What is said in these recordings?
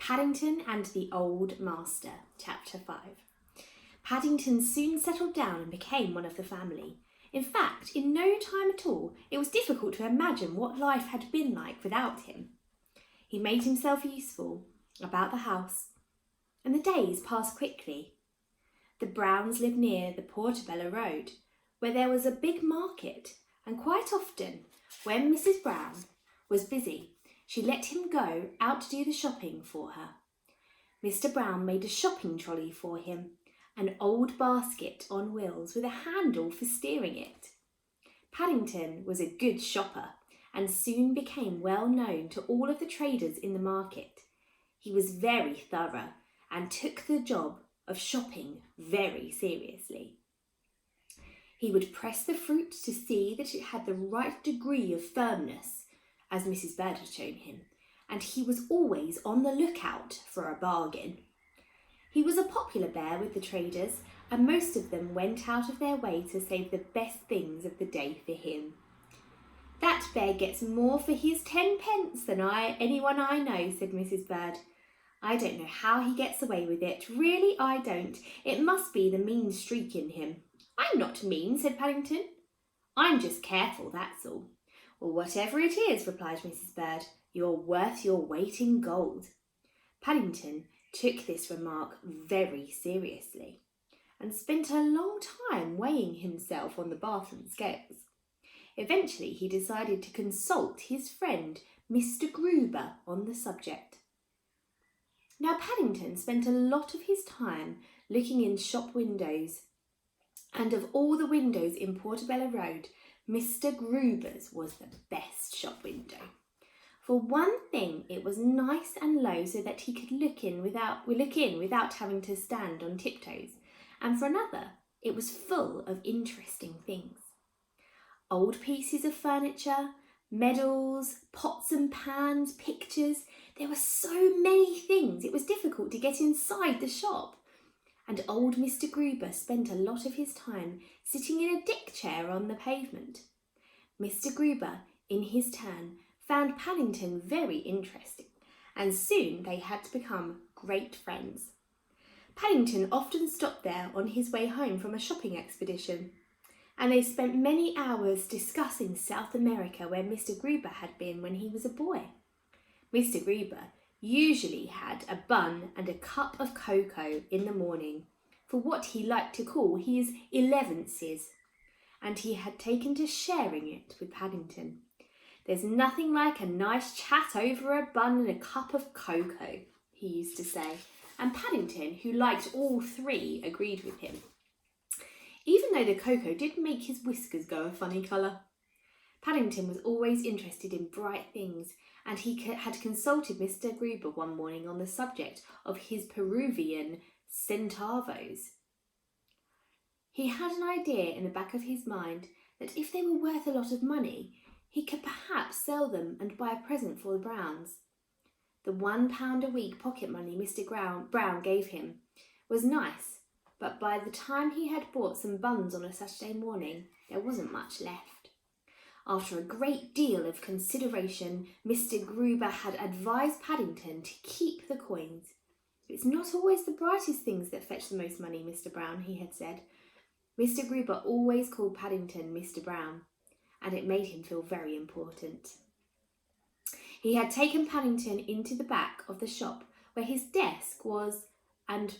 Paddington and the Old Master, Chapter 5. Paddington soon settled down and became one of the family. In fact, in no time at all, it was difficult to imagine what life had been like without him. He made himself useful about the house, and the days passed quickly. The Browns lived near the Portobello Road, where there was a big market, and quite often, when Mrs. Brown was busy, she let him go out to do the shopping for her. Mr. Brown made a shopping trolley for him, an old basket on wheels with a handle for steering it. Paddington was a good shopper and soon became well known to all of the traders in the market. He was very thorough and took the job of shopping very seriously. He would press the fruit to see that it had the right degree of firmness, as Mrs. Bird had shown him, and he was always on the lookout for a bargain. He was a popular bear with the traders, and most of them went out of their way to save the best things of the day for him. "That bear gets more for his 10 pence than anyone I know," said Mrs. Bird. "I don't know how he gets away with it. Really, I don't. It must be the mean streak in him." "I'm not mean," said Paddington. "I'm just careful, that's all." "Well, whatever it is," replied Mrs. Bird, "you're worth your weight in gold." Paddington took this remark very seriously and spent a long time weighing himself on the bathroom scales. Eventually, he decided to consult his friend Mr. Gruber on the subject. Now, Paddington spent a lot of his time looking in shop windows, and of all the windows in Portobello Road, Mr. Gruber's was the best shop window. For one thing, it was nice and low so that he could look in without having to stand on tiptoes, and for another, it was full of interesting things. Old pieces of furniture, medals, pots and pans, pictures. There were so many things, it was difficult to get inside the shop. And old Mr. Gruber spent a lot of his time sitting in a deck chair on the pavement. Mr. Gruber, in his turn, found Paddington very interesting, and soon they had become great friends. Paddington often stopped there on his way home from a shopping expedition, and they spent many hours discussing South America, where Mr. Gruber had been when he was a boy. Mr. Gruber usually had a bun and a cup of cocoa in the morning for what he liked to call his 11ths, and he had taken to sharing it with Paddington. "There's nothing like a nice chat over a bun and a cup of cocoa," he used to say, and Paddington, who liked all three, agreed with him, even though the cocoa did make his whiskers go a funny colour. Paddington was always interested in bright things, and he had consulted Mr. Gruber one morning on the subject of his Peruvian centavos. He had an idea in the back of his mind that if they were worth a lot of money, he could perhaps sell them and buy a present for the Browns. The £1 a week pocket money Mr. Brown gave him was nice, but by the time he had bought some buns on a Saturday morning, there wasn't much left. After a great deal of consideration, Mr. Gruber had advised Paddington to keep the coins. "It's not always the brightest things that fetch the most money, Mr. Brown," he had said. Mr. Gruber always called Paddington Mr. Brown, and it made him feel very important. He had taken Paddington into the back of the shop where his desk was, and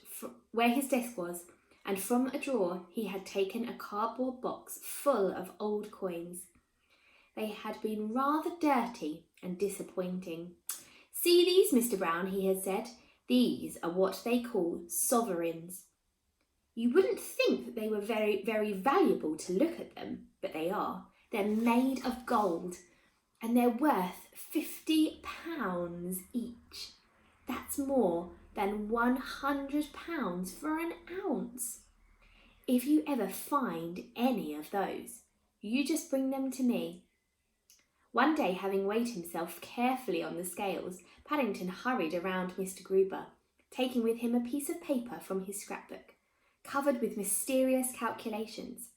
from a drawer he had taken a cardboard box full of old coins. They had been rather dirty and disappointing. "See these, Mr. Brown," he had said. "These are what they call sovereigns. You wouldn't think that they were very, very valuable to look at them, but they are. They're made of gold, and they're worth £50 each. That's more than £100 for an ounce. If you ever find any of those, you just bring them to me." One day, having weighed himself carefully on the scales, Paddington hurried around Mr. Gruber, taking with him a piece of paper from his scrapbook, covered with mysterious calculations.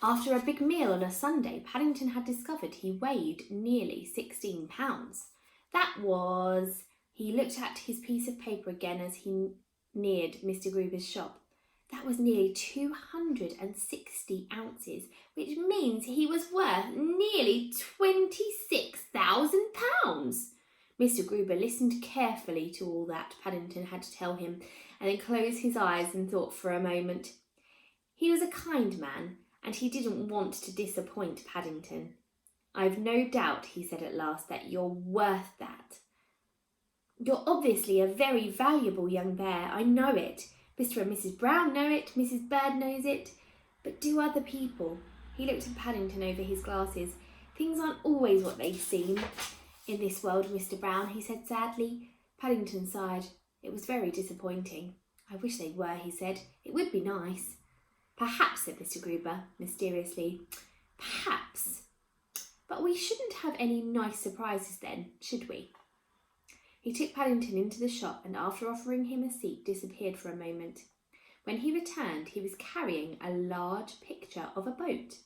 After a big meal on a Sunday, Paddington had discovered he weighed nearly £16. That was, He looked at his piece of paper again as he neared Mr. Gruber's shop. That was nearly 260 ounces, which means he was worth nearly £26,000. Mr. Gruber listened carefully to all that Paddington had to tell him, and then closed his eyes and thought for a moment. He was a kind man, and he didn't want to disappoint Paddington. "I've no doubt," he said at last, "that you're worth that. You're obviously a very valuable young bear, I know it. Mr. and Mrs. Brown know it, Mrs. Bird knows it. But do other people?" He looked at Paddington over his glasses. "Things aren't always what they seem in this world, Mr. Brown," he said sadly. Paddington sighed. It was very disappointing. "I wish they were," he said. "It would be nice." "Perhaps," said Mr. Gruber, mysteriously. "Perhaps. But we shouldn't have any nice surprises then, should we?" He took Paddington into the shop and, after offering him a seat, disappeared for a moment. When he returned, he was carrying a large picture of a boat.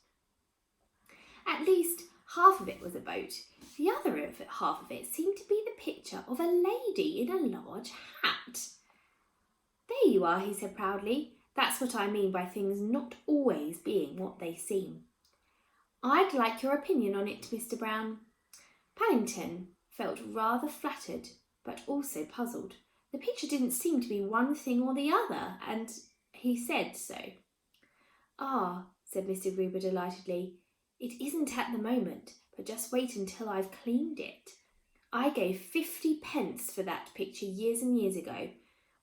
At least half of it was a boat. The other half of it seemed to be the picture of a lady in a large hat. "There you are," he said proudly. "That's what I mean by things not always being what they seem. I'd like your opinion on it, Mr. Brown." Paddington felt rather flattered, but also puzzled. The picture didn't seem to be one thing or the other, and he said so. "Ah," said Mr. Gruber delightedly, "it isn't at the moment, but just wait until I've cleaned it. I gave 50 pence for that picture years and years ago,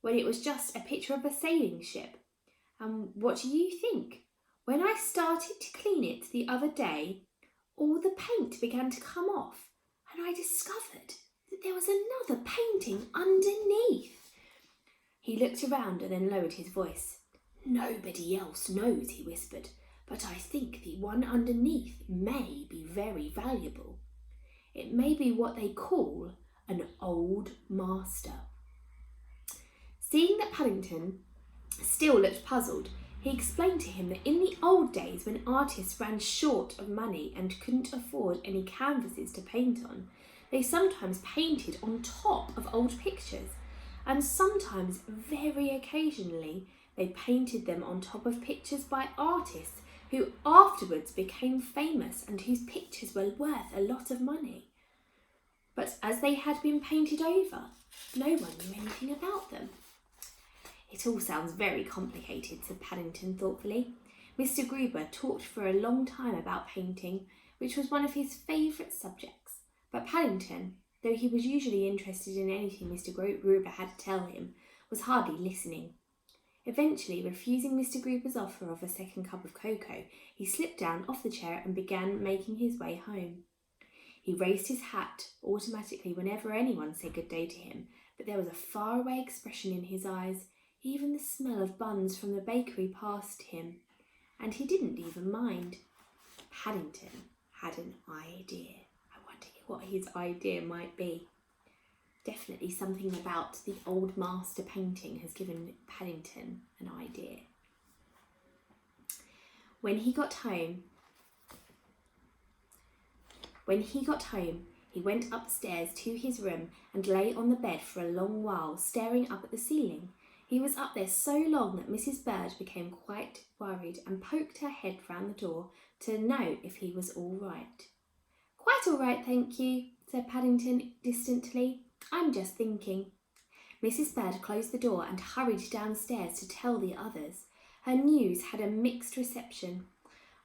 when it was just a picture of a sailing ship. And what do you think? When I started to clean it the other day, all the paint began to come off, and I discovered that there was another painting underneath." He looked around and then lowered his voice. "Nobody else knows," he whispered, "but I think the one underneath may be very valuable. It may be what they call an old master." Seeing that Paddington still looked puzzled, he explained to him that in the old days, when artists ran short of money and couldn't afford any canvases to paint on, they sometimes painted on top of old pictures, and sometimes, very occasionally, they painted them on top of pictures by artists who afterwards became famous and whose pictures were worth a lot of money. But as they had been painted over, no one knew anything about them. "It all sounds very complicated," said Paddington thoughtfully. Mr. Gruber talked for a long time about painting, which was one of his favourite subjects. But Paddington, though he was usually interested in anything Mr. Gruber had to tell him, was hardly listening. Eventually, refusing Mr. Gruber's offer of a second cup of cocoa, he slipped down off the chair and began making his way home. He raised his hat automatically whenever anyone said good day to him, but there was a faraway expression in his eyes. Even the smell of buns from the bakery passed him, and he didn't even mind. Paddington had an idea. I wonder what his idea might be. Definitely something about the old master painting has given Paddington an idea. When he got home, he went upstairs to his room and lay on the bed for a long while, staring up at the ceiling. He was up there so long that Mrs. Bird became quite worried and poked her head round the door to know if he was all right. "Quite all right, thank you," said Paddington distantly. "I'm just thinking." Mrs. Bird closed the door and hurried downstairs to tell the others. Her news had a mixed reception.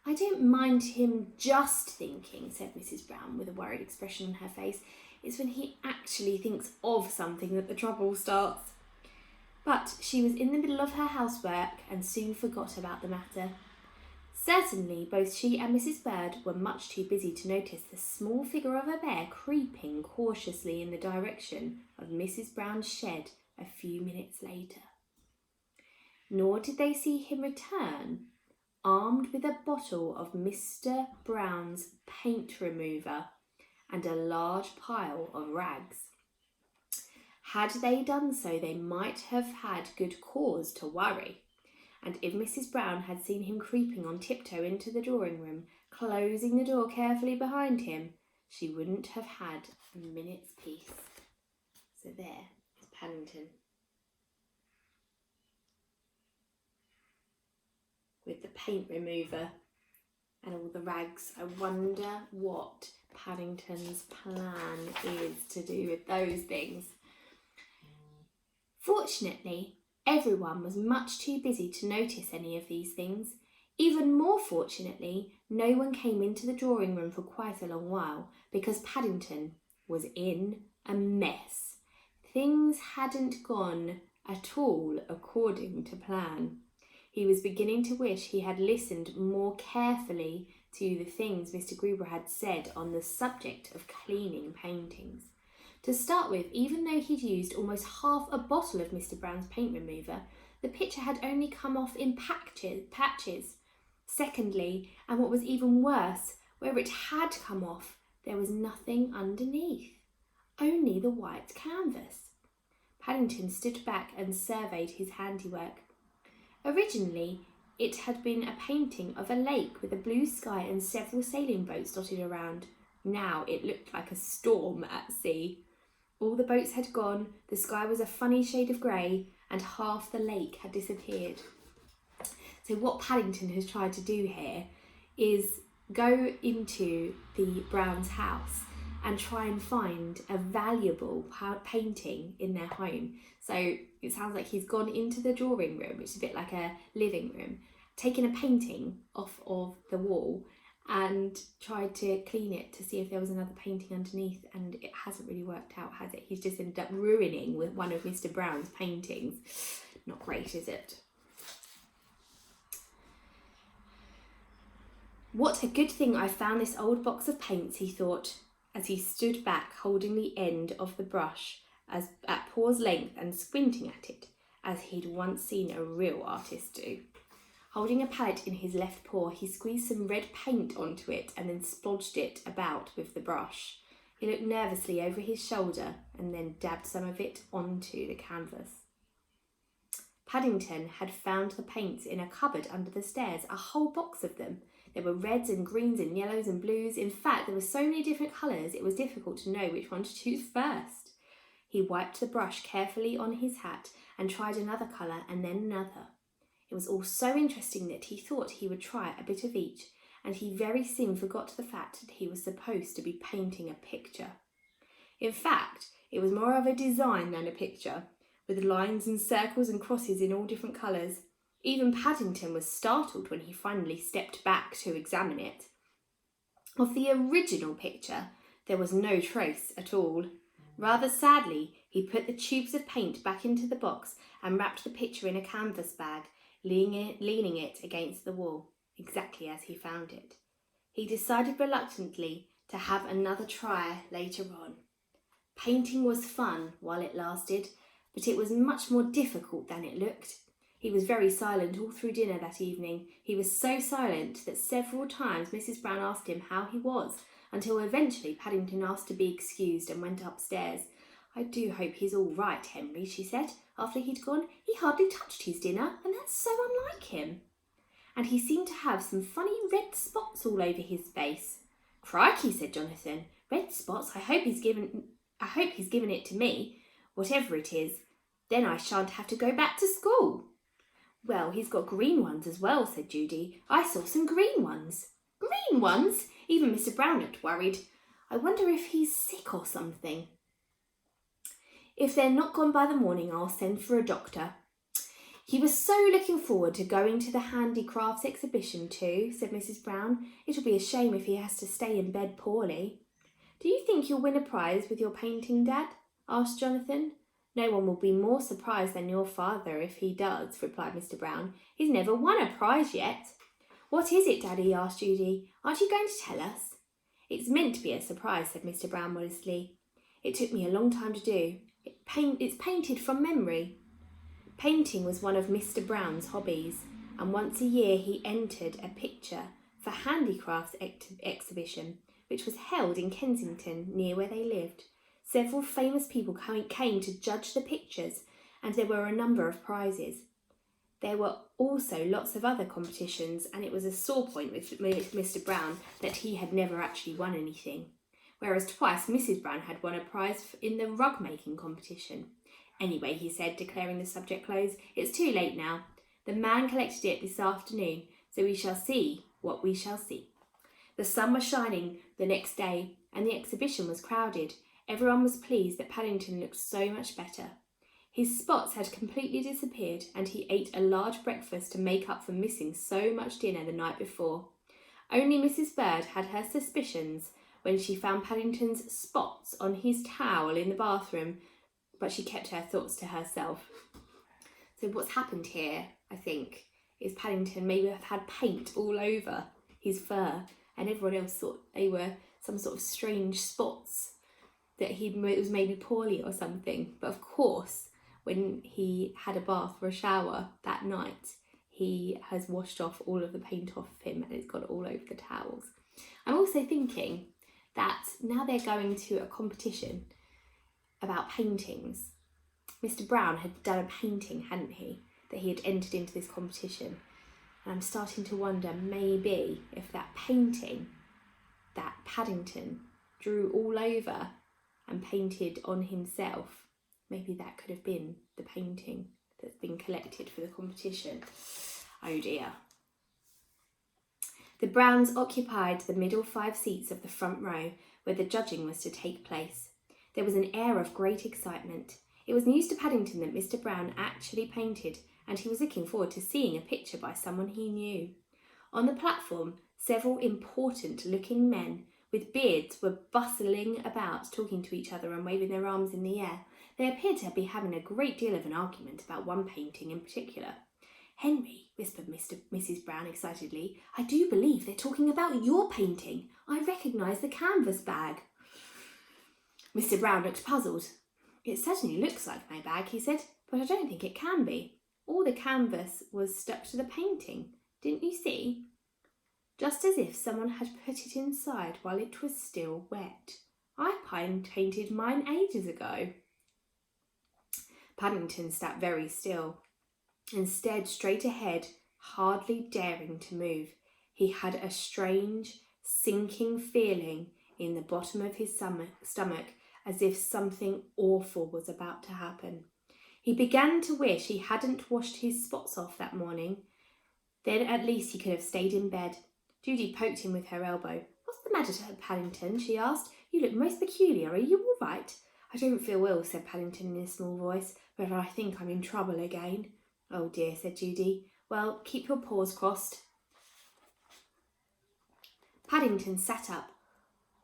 "I don't mind him just thinking," said Mrs. Brown with a worried expression on her face. "It's when he actually thinks of something that the trouble starts." But she was in the middle of her housework and soon forgot about the matter. Certainly, both she and Mrs. Bird were much too busy to notice the small figure of a bear creeping cautiously in the direction of Mrs. Brown's shed a few minutes later. Nor did they see him return, armed with a bottle of Mr. Brown's paint remover and a large pile of rags. Had they done so, they might have had good cause to worry. And if Mrs. Brown had seen him creeping on tiptoe into the drawing room, closing the door carefully behind him, she wouldn't have had a minute's peace. So there Paddington. With the paint remover and all the rags. I wonder what Paddington's plan is to do with those things. Fortunately, everyone was much too busy to notice any of these things. Even more fortunately, no one came into the drawing room for quite a long while because Paddington was in a mess. Things hadn't gone at all according to plan. He was beginning to wish he had listened more carefully to the things Mr. Gruber had said on the subject of cleaning paintings. To start with, even though he'd used almost half a bottle of Mr. Brown's paint remover, the picture had only come off in patches. Secondly, and what was even worse, where it had come off, there was nothing underneath, only the white canvas. Paddington stood back and surveyed his handiwork. Originally, it had been a painting of a lake with a blue sky and several sailing boats dotted around. Now it looked like a storm at sea. All the boats had gone, the sky was a funny shade of grey, and half the lake had disappeared. So what Paddington has tried to do here is go into the Browns' house and try and find a valuable painting in their home. So it sounds like he's gone into the drawing room, which is a bit like a living room, taken a painting off of the wall and tried to clean it to see if there was another painting underneath, and it hasn't really worked out, has it? He's just ended up ruining with one of Mr. Brown's paintings. Not great, is it? What a good thing I found this old box of paints, he thought, as he stood back holding the end of the brush at paw's length and squinting at it, as he'd once seen a real artist do. Holding a palette in his left paw, he squeezed some red paint onto it and then splodged it about with the brush. He looked nervously over his shoulder and then dabbed some of it onto the canvas. Paddington had found the paints in a cupboard under the stairs, a whole box of them. There were reds and greens and yellows and blues. In fact, there were so many different colours it was difficult to know which one to choose first. He wiped the brush carefully on his hat and tried another colour and then another. It was all so interesting that he thought he would try a bit of each, and he very soon forgot the fact that he was supposed to be painting a picture. In fact, it was more of a design than a picture, with lines and circles and crosses in all different colours. Even Paddington was startled when he finally stepped back to examine it. Of the original picture, there was no trace at all. Rather sadly, he put the tubes of paint back into the box and wrapped the picture in a canvas bag, leaning it against the wall, exactly as he found it. He decided reluctantly to have another try later on. Painting was fun while it lasted, but it was much more difficult than it looked. He was very silent all through dinner that evening. He was so silent that several times Mrs. Brown asked him how he was, until eventually Paddington asked to be excused and went upstairs. "I do hope he's all right, Henry," she said, after he'd gone. "He hardly touched his dinner, and that's so unlike him. And he seemed to have some funny red spots all over his face." "Crikey," said Jonathan. "Red spots? I hope he's given it to me. Whatever it is, then I shan't have to go back to school." "Well, he's got green ones as well," said Judy. "I saw some green ones." "Green ones?" Even Mr. Brown looked worried. "I wonder if he's sick or something." "If they're not gone by the morning, I'll send for a doctor." "He was so looking forward to going to the handicrafts exhibition too," said Mrs. Brown. "It'll be a shame if he has to stay in bed poorly." "Do you think you'll win a prize with your painting, Dad?" asked Jonathan. "No one will be more surprised than your father if he does," replied Mr. Brown. "He's never won a prize yet." "What is it, Daddy?" asked Judy. "Aren't you going to tell us?" "It's meant to be a surprise," said Mr. Brown modestly. "It took me a long time to do. It's painted from memory." Painting was one of Mr. Brown's hobbies, and once a year he entered a picture for handicrafts exhibition, which was held in Kensington, near where they lived. Several famous people came to judge the pictures, and there were a number of prizes. There were also lots of other competitions, and it was a sore point with Mr. Brown that he had never actually won anything, whereas twice Mrs. Brown had won a prize in the rug-making competition. Anyway, he said, declaring the subject closed, it's too late now. The man collected it this afternoon, so we shall see what we shall see. The sun was shining the next day, and the exhibition was crowded. Everyone was pleased that Paddington looked so much better. His spots had completely disappeared, and he ate a large breakfast to make up for missing so much dinner the night before. Only Mrs. Bird had her suspicions when she found Paddington's spots on his towel in the bathroom, but she kept her thoughts to herself. So what's happened here, I think, is Paddington maybe had paint all over his fur, and everyone else thought they were some sort of strange spots, that it was maybe poorly or something. But of course, when he had a bath or a shower that night, he has washed off all of the paint off him and it's got it all over the towels. I'm also thinking that now they're going to a competition about paintings. Mr. Brown had done a painting, hadn't he, that he had entered into this competition. And I'm starting to wonder maybe if that painting that Paddington drew all over and painted on himself, maybe that could have been the painting that's been collected for the competition. Oh dear. The Browns occupied the middle 5 seats of the front row where the judging was to take place. There was an air of great excitement. It was news to Paddington that Mr. Brown actually painted, and he was looking forward to seeing a picture by someone he knew. On the platform, several important-looking men with beards were bustling about, talking to each other and waving their arms in the air. They appeared to be having a great deal of an argument about one painting in particular. "Henry," whispered Mrs. Brown excitedly, "I do believe they're talking about your painting. I recognise the canvas bag." Mr. Brown looked puzzled. "It certainly looks like my bag," he said, "but I don't think it can be. All the canvas was stuck to the painting. Didn't you see? Just as if someone had put it inside while it was still wet. I painted mine ages ago." Paddington sat very still and stared straight ahead, hardly daring to move. He had a strange, sinking feeling in the bottom of his stomach, as if something awful was about to happen. He began to wish he hadn't washed his spots off that morning. Then at least he could have stayed in bed. Judy poked him with her elbow. "What's the matter, Paddington?" she asked. "You look most peculiar. Are you all right?" "I don't feel well," said Paddington in a small voice, "but I think I'm in trouble again." "Oh dear," said Judy. "Well, keep your paws crossed." Paddington sat up.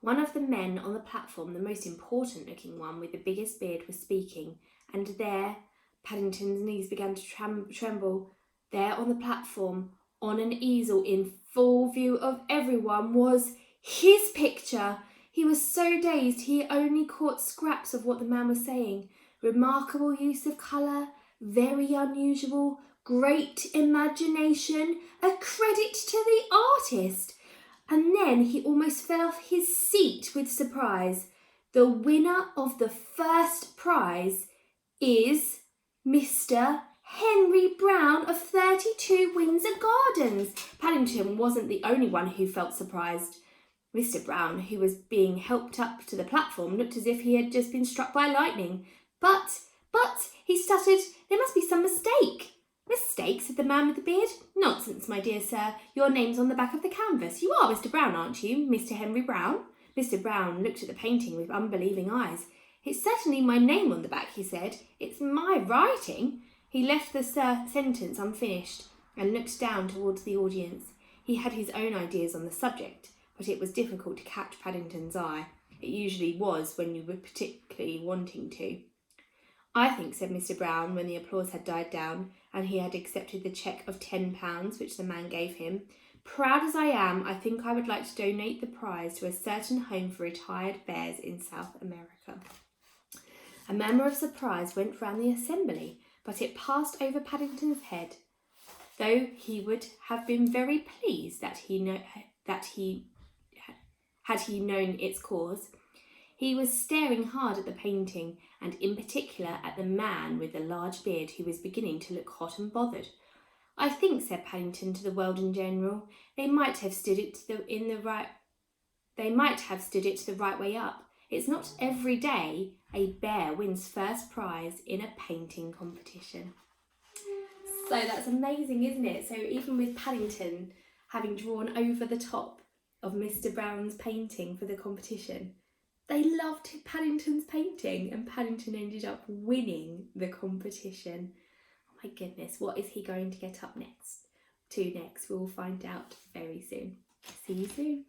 One of the men on the platform, the most important looking one with the biggest beard, was speaking, and there Paddington's knees began to tremble. There on the platform, on an easel in full view of everyone, was his picture. He was so dazed he only caught scraps of what the man was saying. Remarkable use of colour, very unusual, great imagination, a credit to the artist. And then he almost fell off his seat with surprise. The winner of the first prize is Mr. Henry Brown of 32 Windsor Gardens. Paddington wasn't the only one who felt surprised. Mr. Brown, who was being helped up to the platform, looked as if he had just been struck by lightning. But, he stuttered, "there must be some mistake." "Mistake?" said the man with the beard. "Nonsense, my dear sir. Your name's on the back of the canvas. You are Mr. Brown, aren't you? Mr. Henry Brown?" Mr. Brown looked at the painting with unbelieving eyes. "It's certainly my name on the back," he said. "It's my writing." He left the sentence unfinished and looked down towards the audience. He had his own ideas on the subject, but it was difficult to catch Paddington's eye. It usually was when you were particularly wanting to. "I think," said Mr. Brown, when the applause had died down and he had accepted the cheque of £10 which the man gave him, "proud as I am, I think I would like to donate the prize to a certain home for retired bears in South America." A murmur of surprise went round the assembly, but it passed over Paddington's head. Though he would have been very pleased had he known its cause. He was staring hard at the painting, and in particular at the man with the large beard, who was beginning to look hot and bothered. "I think," said Paddington to the world in general, they might have stood it the right way up. It's not every day a bear wins first prize in a painting competition. So that's amazing, isn't it? So even with Paddington having drawn over the top of Mr. Brown's painting for the competition, they loved Paddington's painting and Paddington ended up winning the competition. Oh my goodness, what is he going to get up next? We'll find out very soon. See you soon.